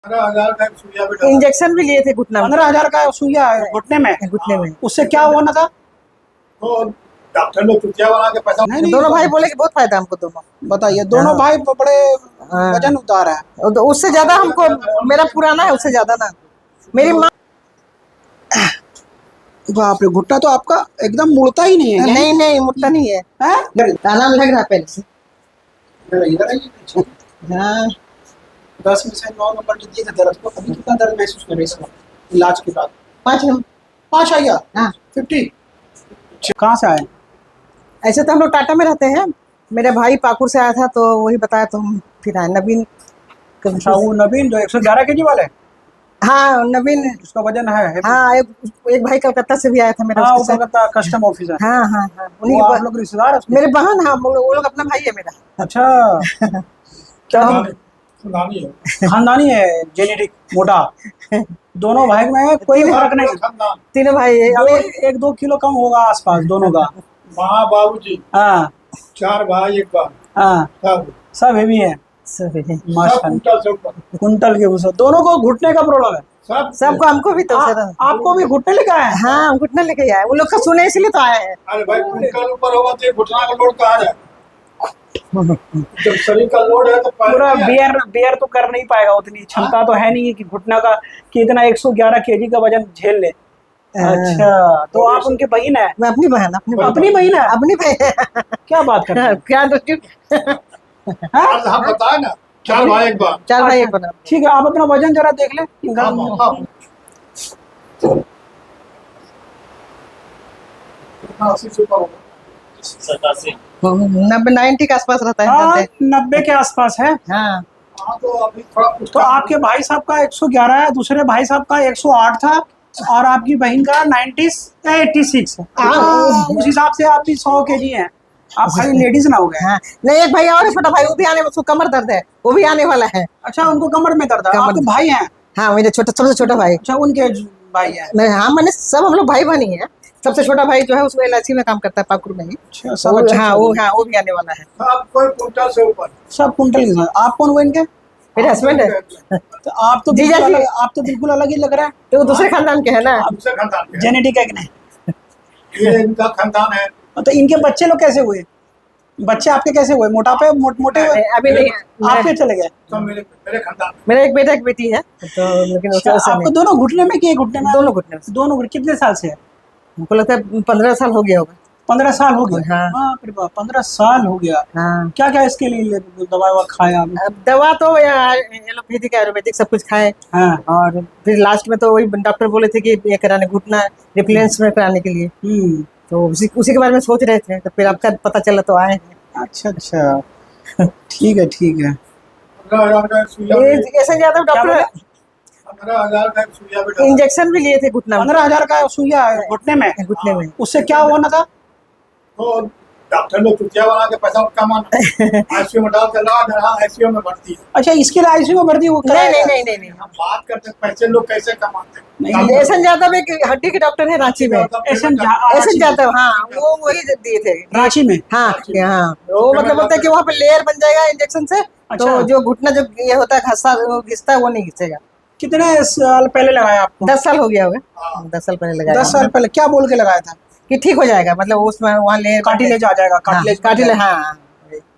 15,000 का एक सुइया भी डाला। इंजेक्शन भी लिए थे घुटना में। 15,000 का सुइया है घुटने में। घुटने में उससे क्या होना था? तो डॉक्टर लोग चुटिया बना के पैसा नहीं, दोनों भाई बोले कि बहुत फायदा हमको दोनों। बताइए, दोनों भाई बड़े हाँ। वजन उतार है। तो उससे ज्यादा हमको, मेरा पुराना है उससे ज्यादा ना। मेरी माँ बाप रे, घुटना तो आपका एकदम मुड़ता ही नहीं है। नहीं नहीं मुड़ता नहीं है। हैं? आराम लग रहा है पहले से। इधर आइए पीछे। हाँ 10 में से 9 नंबर जो दिए थे दर्द को, अभी कितना दर्द महसूस कर रहे हैं इस वक्त इलाज के बाद? 5 नंबर। 5 आ गया। हाँ 50। कहाँ से आए? ऐसे तो हम लोग टाटा में रहते हैं। मेरा भाई पाकुड़ से आया था तो वही बताया, तो हम फिर आए। नवीन अच्छा, वो नवीन जो 111 केजी वाले, हाँ नवीन। उसका वजन है। हाँ एक भाई कलकत्ता से भी आया था मेरा हाँ, वो उसके साथ। Calcutta custom officer. हाँ हाँ हाँ वो आप लोग रिश्तेदार हैं उसके? मेरे बहन। हाँ वो लोग अपना भाई है मेरा। अच्छा। तो हम खानदानी है। खानदानी है, जेनेटिक मोटा। दोनों भाई में कोई फर्क नहीं। खानदान। तीनों भाई है। अब 1-2 किलो कम होगा आसपास दोनों का। माँ बाबूजी, हाँ 4 भाई 1 बहन, हाँ, सब सब हेवी है सब है। सब माशाल्लाह। कुंटल से ऊपर। कुंटल के ऊपर दोनों को घुटने का प्रॉब्लम है। सब सबको, हमको भी तो सर। आपको भी घुटने लेके आए हैं? हाँ हम घुटना लेके आए, वो लोग का सुने इसलिए तो आए हैं। अरे भाई, कुंटल ऊपर होगा तो ये घुटना का लोड कहाँ जाए? जब शरीर का लोड है तो पैर पूरा नहीं है। बेयर तो कर नहीं पाएगा, उतनी क्षमता तो है नहीं कि घुटना का, कि इतना 111 केजी का वजन झेल ले। अच्छा, तो आप उनके बहन है? मैं अपनी बहन, अपनी अपनी बहन है? अपनी बहन। क्या बात करते हैं? क्या दो आज हम बताए ना, 4 भाई 1 बहन। 4 भाई 1 बहन। ठीक है, आप अपना वजन जरा देख ले। हाँ, 80 से ऊपर होगा। 90 के आसपास रहता है। हाँ, जानते 90 के आसपास है। हैं? हाँ हाँ, तो अभी थोड़ा कुछ तो आपके भाई साहब का 111 है, दूसरे भाई साहब का 108 था, और आपकी बहन का 86 है। उस हिसाब से आप भी 100 केजी हैं। आप खाली लेडीज ना हो गए। हाँ। नहीं एक भाई और है, छोटा भाई, वो भी आने, उसको कमर दर्द है, वो भी आने वाला है। अच्छा, उनको कमर में दर्द है। कमर आपके में। भाई हैं? हाँ मेरे सबसे छोटा भाई। अच्छा, उनके भाई हैं। हाँ मैंने सब, हम लोग भाई बहन ही है। सबसे छोटा भाई जो है उसको LIC में काम करता है, पाकुड़ में ही। अच्छा, सब अच्छा हाँ चल वो, रहा है। हाँ वो भी आने वाला है। सब कोई कुंटल से ऊपर। सब कुंटल के साथ। आप कौन हुए इनके? मेरे हस्बैंड है। तो आप तो जीजा बिल्कुल जी। अलग, आप तो बिल्कुल अलग ही लग रहा है। तो वो दूसरे खानदान के है ना। दूसरे खानदान के हैं। जेनेटिक है कि नहीं? ये इनका खानदान है। तो इनके बच्चे लोग कैसे हुए? बच्चे आपके कैसे हुए? मोटापे मोटे हुए? अभी नहीं। आपके चले गए? सब मेरे खानदान में। मेरा एक बेटा एक बेटी है, तो लेकिन उससे अच्छा, आपको नहीं। दोनों घुटने में कि घुटने में? दोनों घुटने में। दोनों घुटने। कितने साल से है? हमको लगता है 15 साल हो गया होगा। 15 साल हो गया? हाँ। बाप रे बाप, 15 साल हो गया। हाँ क्या क्या इसके लिए दवा ववा खाया आपने? अब दवा तो एलोपैथिक आयुर्वेदिक सब कुछ खाए। हाँ। और फिर लास्ट में तो वही डॉक्टर बोले थे कि ये कराने, घुटना रिप्लेस में कराने के लिए। तो उसी के बारे में सोच रहे थे, तो फिर आपका पता चला तो आए हैं। अच्छा अच्छा, ठीक है ठीक है। 15,000 का एक सुइया ये भी- ऐसे यादव क्या डॉक्टर 15,000 का एक सुइया भी डाला। इंजेक्शन भी लिए थे घुटना में। 15,000 का सुइया है घुटने में। घुटने में उससे क्या होना था? तो डॉक्टर लोग चुटिया बना के पैसा कमाना। ICU में डाल के लगा दे रहा, ICU में भर्ती है। अच्छा, इसके लिए आईसीयू में भर्ती नहीं कराया नहीं गया? नहीं नहीं नहीं। हम बात करते हैं पैसे लोग कैसे कमाते हैं। नहीं, एहसन यादव एक हड्डी के डॉक्टर है रांची में। एहसन एहसन यादव, हाँ वो वही दिए थे। रांची में? हाँ हाँ, वो मतलब बोलते हैं कि वहाँ पे लेयर बन जाएगा इंजेक्शन से। अच्छा। तो जो घुटना जो ये होता है घसा, वो घिसता है, वो नहीं घिसेगा। कितने साल पहले लगाया आपको? 10 साल हो गया होगा। 10 साल पहले लगाया। 10 साल पहले। क्या बोल के लगाया था? कि ठीक हो जाएगा, मतलब उसमें वहाँ लेयर कार्टिलेज आ जाएगा? Cartilage cartilage. हाँ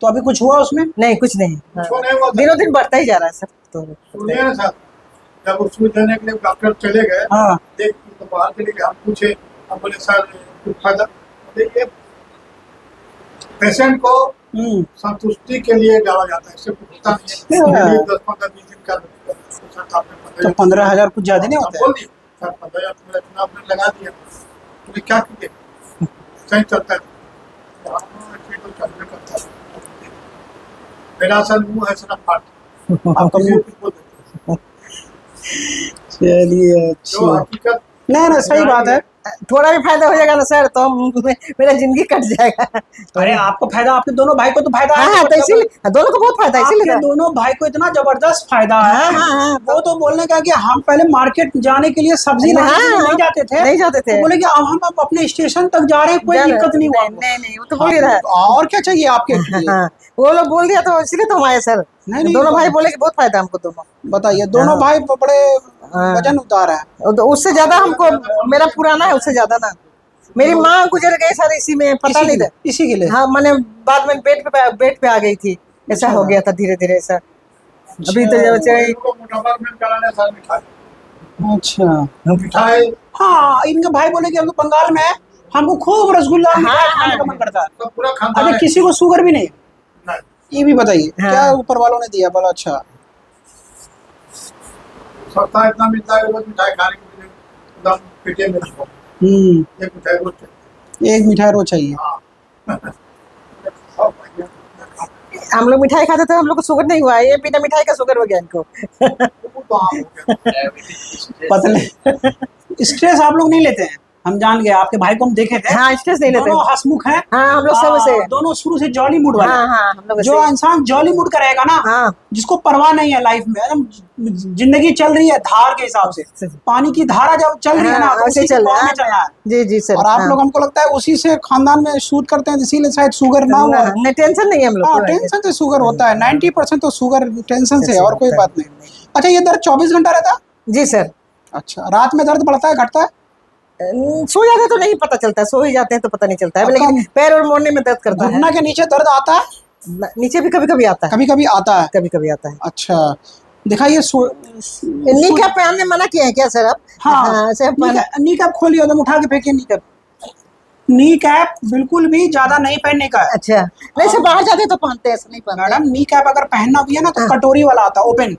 तो अभी कुछ हुआ उसमें? नहीं कुछ नहीं। कुछ नहीं हुआ था। दिनों दिन बढ़ता ही जा रहा है सर। तो सुनिए ना सर, जब उसमें देने के लिए डॉक्टर चले गए, हाँ। देख तो बाहर के लिए हम पूछे, हम बोले सर कुछ फायदा? बोले ये पेशेंट को संतुष्टि के लिए डाला जाता है, इससे कुछ होता नहीं है। हाँ। 10-15-20 दिन का तो 15,000 कुछ ज्यादा नहीं होता है? बोल दिए सर, 15,000 तुम्हारा चुनाव आपने लगा दिया, तुम्हें क्या कीजिए, सही चलता है। हाँ, ठीक तो चलने करता है। मेरा सर मुंह है सर फाट, आपका किसी मुंह? को कुछ बोल देते हैं। चलिए जो अच्छा। हकीकत नहीं ना, सही बात है। थोड़ा भी फायदा हो जाएगा ना सर तो मेरा जिंदगी कट जाएगा। अरे आपको फायदा, आपके दोनों भाई को तो फायदा हाँ है। हाँ, तो इसीलिए दोनों को बहुत फायदा है, इसीलिए आपके तो। दोनों भाई को इतना जबरदस्त फायदा है। हाँ हाँ हाँ, वो तो बोलने का कि हम पहले मार्केट जाने के लिए, सब्जी लाने के लिए हाँ, नहीं जाते थे, नहीं जाते थे। तो बोले कि अब हम अपने स्टेशन तक जा रहे हैं, कोई दिक्कत नहीं हुआ हमको। नहीं नहीं, वो तो बोल ही रहा है। और क्या चाहिए आपके लिए? हाँ, वो लोग बोल दिया तो इसीलिए तो हम आए सर। नहीं, दोनों भाई बोले कि बहुत फायदा हमको दोनों। बताइए, दोनों हाँ। भाई बड़े हाँ। वजन उतार है। तो उससे ज्यादा हमको, मेरा पुराना है उससे ज्यादा ना। मेरी माँ गुजर गई सर इसी में, पता नहीं था। इसी के लिए। हाँ, मैंने बाद में बेड पे आ गई थी, ऐसा अच्छा। हो गया था धीरे धीरे ऐसा। अभी तो जब से इनको मोटापा में कराने सर मिठाई। अच्छा। मिठाई हाँ, इनके भाई बोले कि हम तो बंगाल में है, हमको खूब रसगुल्ला और मिठाई हाँ, खाने का मन करता है। तो पूरा खानदान अच्छा, है। किसी को शुगर भी नहीं? नहीं, ये भी बताइए, हाँ। क्या ऊपर वालों ने दिया? बोला अच्छा। सस्ता इतना मिलता है, रोज मिठाई खाने के लिए एकदम पेटे में रखो। एक मिठाई रोज चाहिए। एक मिठाई रोज चाहिए। हाँ। सब बढ़िया। हम लोग मिठाई खाते थे, हम लोग को शुगर नहीं हुआ, ये बिना मिठाई का शुगर हो गया इनको। वो तो आम हो गया। पतले स्ट्रेस आप लोग नहीं लेते हैं, हम जान गए, आपके भाई को हम देखे थे। हाँ, स्ट्रेस नहीं लेते। दोनों हंसमुख हैं। हाँ, हम लोग सब से। दोनों शुरू से जॉली मूड वाले। हाँ हाँ, हम लोग जो ऐसे ही। इंसान जॉली मूड का रहेगा ना, हाँ, जिसको परवाह नहीं है लाइफ में, एकदम जिंदगी चल रही है धार के हिसाब से, पानी की धारा जब चल रही है ना, हाँ, तो वैसे उसी के चल बहाव रहा में है। चलना है। जी जी सर। और आप हाँ। लोग, हमको लगता है उसी से खानदान में शूट करते हैं, इसीलिए शायद शुगर ना हुआ। नहीं, टेंशन नहीं है हम लोग हाँ, को। टेंशन से शुगर होता है। 90% तो शुगर टेंशन से है, और कोई होता है। बात नहीं। अच्छा, ये दर्द 24 घंटा रहता है? जी सर। अच्छा, रात में दर्द बढ़ता है घटता है? सो जाते हैं तो नहीं पता चलता, सो ही जाते हैं तो पता नहीं चलता है, लेकिन पैर और मोड़ने में दर्द करता है। घुटना के नीचे दर्द आता है? नीचे भी कभी कभी आता है। कभी कभी आता है। कभी कभी आता है। अच्छा, दिखाइए। नी कैप पहनने मना किए हैं क्या सर आप? हाँ, ऐसे नी कैप खोलिए, एकदम उठा के फेंकिए नी कैप। नी कैप बिल्कुल भी ज्यादा नहीं पहनने का है। अच्छा, नहीं सर, बाहर जाते हैं तो पहनते हैं, ऐसा नहीं पहनते। मैडम, नी कैप अगर पहनना भी है ना, तो कटोरी वाला आता है, ओपन।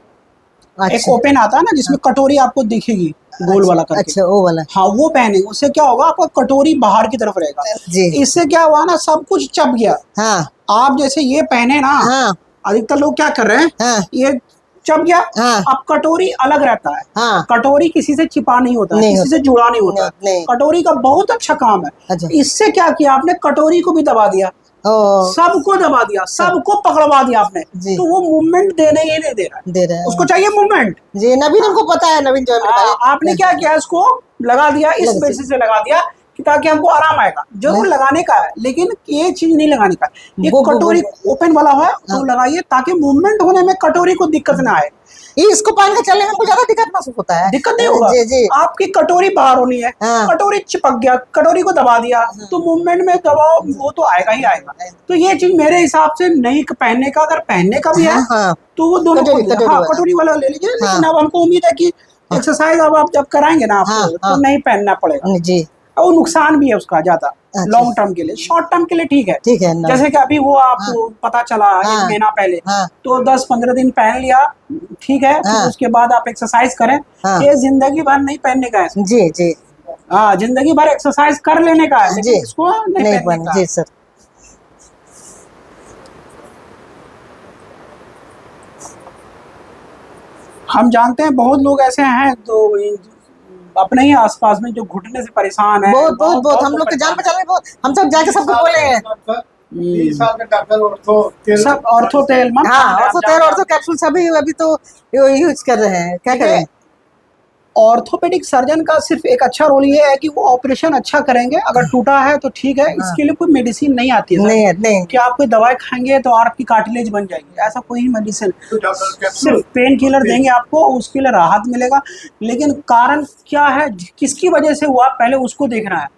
एक अच्छा ओपन आता है ना, जिसमें कटोरी आपको दिखेगी गोल वाला करके। अच्छा, वो वाला। हाँ, वो पहने, उससे क्या होगा, आपका कटोरी बाहर की तरफ रहेगा। जी। इससे क्या हुआ ना, सब कुछ चप गया। हाँ आप जैसे ये पहने ना, हाँ अधिकतर लोग क्या कर रहे हैं, हाँ ये चप गया। हाँ। अब कटोरी अलग रहता है। हाँ। कटोरी किसी से छिपा नहीं होता है, नहीं किसी से जुड़ा नहीं होता नहीं, है। नहीं। कटोरी का बहुत अच्छा काम है। अच्छा। इससे क्या किया आपने, कटोरी को भी दबा दिया, ओ, सबको दबा दिया, सबको पकड़वा दिया आपने। जी। तो वो मूवमेंट देने ही नहीं दे रहा है, दे रहे हैं। उसको चाहिए मूवमेंट। जी, नवीन हमको पता है, नवीन जो है मेरे भाई। आपने क्या किया, इसको लगा दिया, इस लग- बेसिस से लगा दिया कि ताकि हमको आराम आएगा। जरूर लगाने का है, लेकिन ये चीज नहीं लगाने का। ये कटोरी ओपन वाला है, तो लगाइए, ताकि मूवमेंट होने में कटोरी को दिक्कत ना आए। ये इसको पहन के चलने में हमको ज्यादा दिक्कत महसूस होता है। दिक्कत नहीं होगा। जी जी। आपकी कटोरी बाहर होनी है, हाँ। कटोरी चिपक गया, कटोरी को दबा दिया, तो मूवमेंट में दबाव वो तो आएगा ही आएगा। तो ये चीज मेरे हिसाब से नहीं पहनने का, अगर पहनने का भी है हाँ, तो वो दोनों कटोरी वाला। कटोरी वाला ले लीजिए। लेकिन हाँ। अब हमको उम्मीद है कि एक्सरसाइज अब आप जब कराएंगे ना, हाँ, आपको तो हाँ। नहीं पहनना पड़ेगा। जी। और नुकसान भी है उसका ज्यादा, अच्छा। लॉन्ग टर्म के लिए। शॉर्ट टर्म के लिए ठीक है। ठीक है ना। जैसे कि अभी वो आपको पता चला एक हाँ। महीना पहले, हाँ। तो 10-15 दिन पहन लिया, ठीक है। फिर हाँ। उसके बाद आप एक्सरसाइज करें। हाँ। ये जिंदगी भर नहीं पहनने का है। जी जी। हाँ, जिंदगी भर एक्सरसाइज कर लेने का है, जी। लेकिन इसको नहीं नहीं पहनने का। जी सर। हम जानते हैं बहुत लोग ऐसे हैं तो अपने ही आसपास में जो घुटने से परेशान है। बहुत बहुत बहुत, हम लोग के जान पहचान में बहुत, हम सब जाके सबको बोले हैं। 20 साल के डॉक्टर ऑर्थो सब ऑर्थो तेल मत हाँ, खाना, ऑर्थो आप तेल, जान- ऑर्थो कैप्सूल सभी अभी तो यूज कर रहे हैं, क्या करें। ऑर्थोपेडिक सर्जन का सिर्फ एक अच्छा रोल ये है कि वो ऑपरेशन अच्छा करेंगे। अगर टूटा है तो ठीक है, इसके लिए कोई मेडिसिन नहीं आती है। नहीं है, नहीं। कि आप कोई दवाई खाएंगे तो आपकी कार्टिलेज बन जाएगी, ऐसा कोई मेडिसिन। डॉक्टर सिर्फ पेन किलर देंगे आपको, उसके लिए राहत मिलेगा। लेकिन कारण क्या है, किसकी वजह से हुआ, पहले उसको देखना है।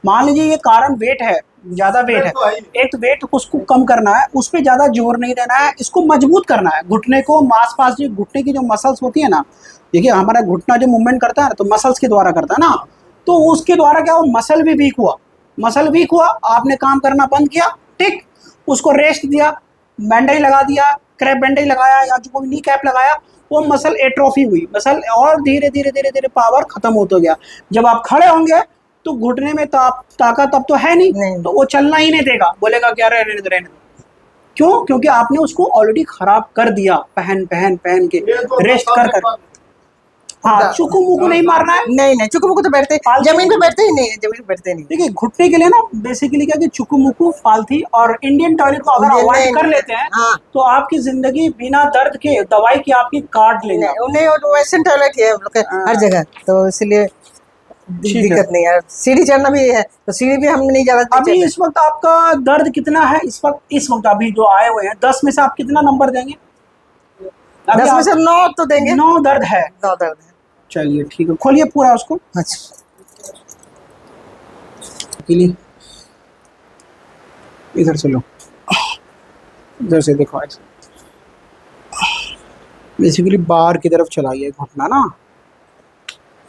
मान लीजिए ये कारण वेट है, ज्यादा वेट है, एक तो वेट उसको कम करना है, उस पर ज्यादा जोर नहीं देना है, इसको मजबूत करना है। घुटने को मांसपेशी, जो घुटने की जो मसल्स होती है ना, देखिए हमारा घुटना जो मूवमेंट करता है ना, तो मसल्स के द्वारा करता है ना, तो उसके द्वारा क्या हुआ, मसल भी वीक हुआ। मसल वीक हुआ, आपने काम करना बंद किया, ठीक, उसको रेस्ट दिया, बैंडेज लगा दिया, क्रैप बैंडेज लगाया या जो कोई नी कैप लगाया, वो मसल एट्रोफी हुई, मसल और धीरे धीरे धीरे धीरे पावर खत्म होता गया। जब आप खड़े होंगे तो घुटने में ताकत अब तो है नहीं, तो वो चलना ही नहीं देगा, बोलेगा क्या रहने दो रहने दो। क्यों? क्योंकि आपने उसको ऑलरेडी खराब कर दिया, पहन के रेस्ट कर कर। हाँ, चुकू मुकू नहीं मारना है। नहीं नहीं, चुकू मुकू तो बैठते, पालतू- जमीन पे बैठते ही नहीं है, जमीन पे बैठते नहीं। देखिए घुटने के लिए ना बेसिकली क्या कि चुकू मुकू, पालथी और इंडियन टॉयलेट को अगर नहीं, अवॉइड कर नहीं, लेते हैं हाँ। तो आपकी जिंदगी बिना दर्द के दवाई की आपकी काट लेगा। नहीं, उन्हें और वेस्टर्न टॉयलेट है हम लोग के हर जगह, तो इसलिए ठीक है। दिक्कत नहीं है। सीढ़ी चढ़ना भी है तो सीढ़ी भी हम नहीं ज्यादा अभी चढ़ते। इस वक्त आपका दर्द कितना है? इस वक्त अभी जो आए हुए हैं 10 में से आप कितना नंबर देंगे? 10 में से 9 तो देंगे। 9 दर्द है। 9 दर्द है। चलिए ठीक है, खोलिए पूरा उसको। अच्छा, के लिए इधर से लो, इधर से देखो, ऐसे बेसिकली बाहर की तरफ चलाइए घुटना ना।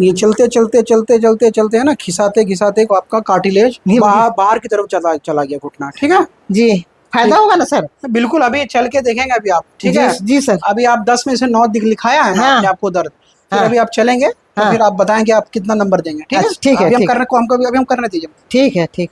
ये चलते चलते चलते चलते चलते है ना, खिसाते खिसाते को आपका कार्टिलेज बाहर की तरफ चला गया घुटना। ठीक है जी, फायदा होगा ना सर? बिल्कुल, अभी चल के देखेंगे अभी आप। ठीक है जी सर। अभी आप 10 में से 9 लिखाया है ना हाँ। कि आपको दर्द, फिर हाँ। अभी आप चलेंगे तो हाँ। फिर आप बताएंगे आप कितना नंबर देंगे। ठीक है अच्छा, ठीक है, अभी हम ठीक। करने को हमको अभी हम करने दीजिए। ठीक है, ठीक।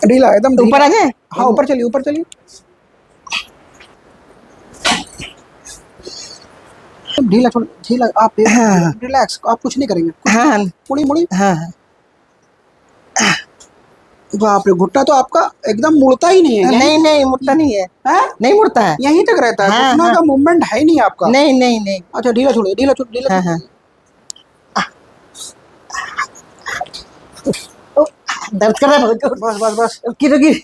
ढीला एकदम ढीला। ऊपर आ जाए? हाँ ऊपर चलिए, ऊपर चलिए। ढीला छोड़, ढीला आप रिलैक्स, आप कुछ नहीं करेंगे। हाँ मुड़ी मुड़ी। हाँ। बाप रे, घुटना तो आपका एकदम मुड़ता ही नहीं है। नहीं नहीं, मुड़ता नहीं है। हैं? नहीं मुड़ता है। यहीं तक रहता है। हाँ, घुटना हाँ। का मूवमेंट है ही नहीं आपका। नहीं नहीं नहीं। अच्छा ढीला छोड़िए, ढीला छोड़, ढीला हाँ, छोड़। ओ, दर्द कर रहा है बहुत। बस बस बस। रुकी रुकी,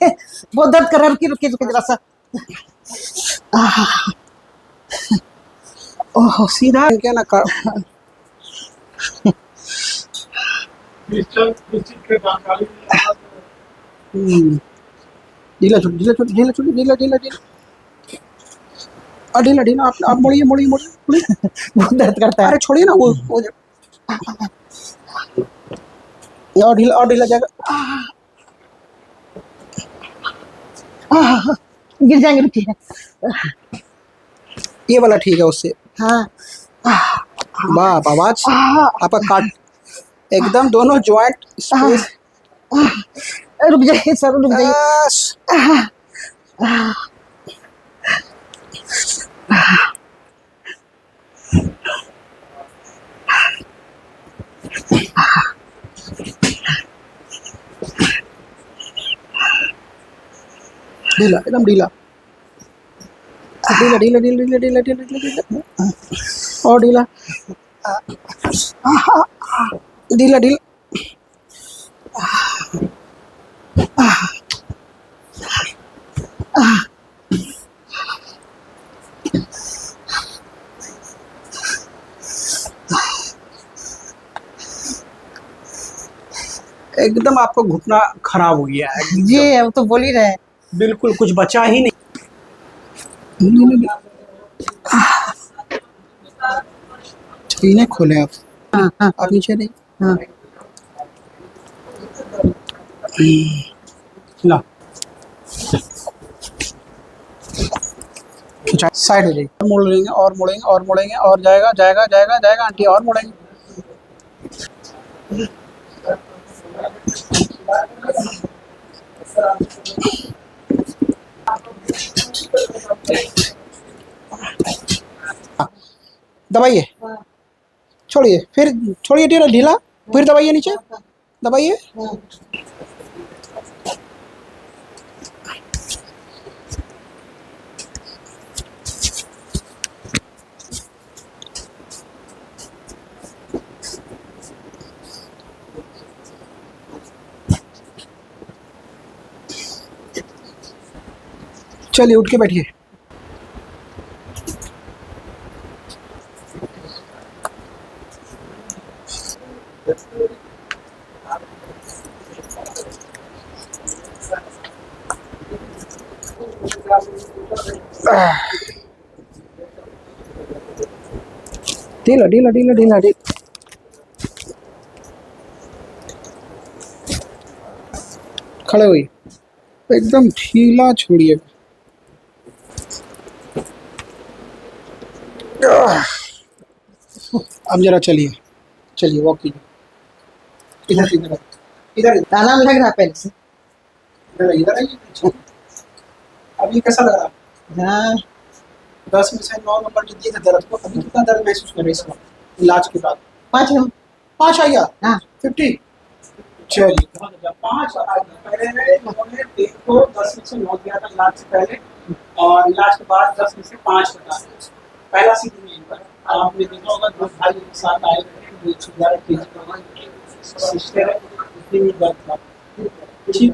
बहुत दर्द कर रहा है, रुकी रुकी रुकी जरा सा। ओह सीधा क्या ना कर। के जानकारी ढीला छोड़, ढीला छोड़, ढीला छोड़, ढीला ढीला ढीला। ढीला ढीला, आप मोड़िए मोड़िए मोड़िए। बहुत दर्द करता है। अरे छोड़िए ना वो और ढीला जाएगा। गिर जाएंगे, रुकी। ये वाला ठीक है उससे। हाँ। बाप आवाज आपका काट एकदम दोनों जॉइंट स्पेस। रुक जाइए सर, रुक जाइए। बस। ढीला एकदम ढीला, ढीला ढीला ढीला ढीला ढीला ढीला ढीला और ढीला, ढीला ढीला। एकदम आपका घुटना खराब हो गया है। जी अब तो बोल ही रहे हैं। बिल्कुल कुछ बचा ही नहीं। इन्हें खोले आप। हाँ हाँ आप नीचे नहीं। हाँ। ला खिंचा, साइड हो जाइए। मोड़ लेंगे और मोड़ेंगे और मोड़ेंगे और जाएगा जाएगा जाएगा जाएगा आंटी, और मोड़ेंगे। दबाइए, छोड़िए, फिर छोड़िए ढीला ढीला, फिर दबाइए नीचे, दबाइए। चलिए उठ के बैठिए। ढीला ढीला ढीला ढीला ढीला। खड़े हुई एकदम ढीला छोड़िए। अब जरा चलिए, चलिए वॉक कीजिए। इधर इधर इधर आराम लग रहा है पहले से। इधर इधर आइए पीछे। अभी कैसा लग रहा है? हाँ 10 में से 9 नंबर जो दिए थे दर्द को, अभी कितना दर्द महसूस कर रहे हैं इस वक्त इलाज के बाद? 5 नंबर। 5 आ गया? हाँ 50। चलिए बहुत अच्छा। 5 आ गया। पहले उन्होंने डेट को 10 में से 9 दिया था इलाज से पहले, और इलाज के बाद 10 में से 5 बताया। पहला सीधी नहीं पर आपने देखा होगा 2 भाई एक साथ आए थे, 111 kg का सिस्टर है, इतनी दर्द था। ठीक